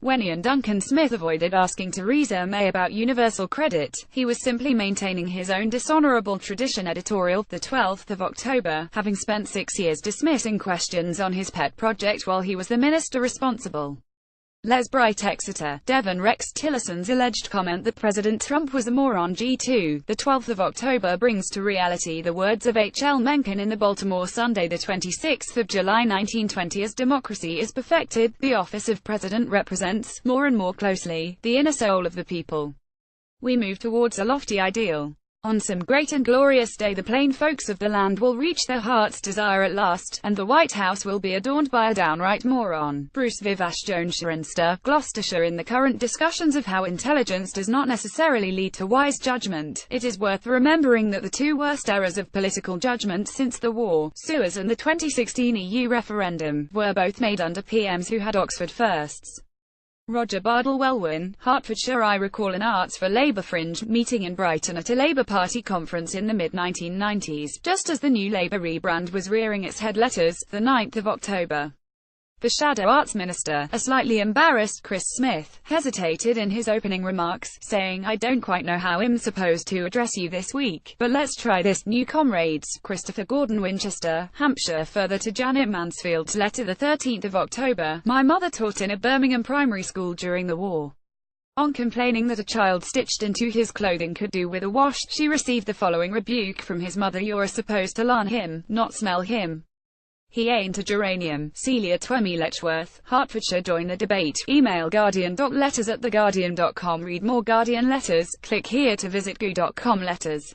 When Ian Duncan Smith avoided asking Theresa May about universal credit, he was simply maintaining his own dishonourable tradition. Editorial, 12th of October, having spent 6 years dismissing questions on his pet project while he was the minister responsible. Les Bright, Exeter, Devon. Rex Tillerson's alleged comment that President Trump was a moron. G2, 12th of October, brings to reality the words of H. L. Mencken in the Baltimore Sunday, 26th of July 1920. As democracy is perfected, the office of president represents, more and more closely, the inner soul of the people. We move towards a lofty ideal. On some great and glorious day the plain folks of the land will reach their heart's desire at last, and the White House will be adorned by a downright moron. Bruce Vivace Jones, Cirencester, Gloucestershire. In the current discussions of how intelligence does not necessarily lead to wise judgment, it is worth remembering that the two worst errors of political judgment since the war, Suez and the 2016 EU referendum, were both made under PMs who had Oxford firsts. Roger Bardell-Welwyn, Hertfordshire. I recall an Arts for Labour fringe meeting in Brighton at a Labour Party conference in the mid-1990s, just as the new Labour rebrand was rearing its head. Letters, 9th of October. The Shadow Arts Minister, a slightly embarrassed Chris Smith, hesitated in his opening remarks, saying, "I don't quite know how I'm supposed to address you this week, but let's try this, new comrades." Christopher Gordon, Winchester, Hampshire. Further to Janet Mansfield's letter, 13th of October. My mother taught in a Birmingham primary school during the war. On complaining that a child stitched into his clothing could do with a wash, she received the following rebuke from his mother: "You're supposed to learn him, not smell him. He ain't a geranium." Celia Twomey, Letchworth, Hertfordshire. Join the debate. Email guardian.letters@theguardian.com. Read more Guardian letters. Click here to visit goo.com. Letters.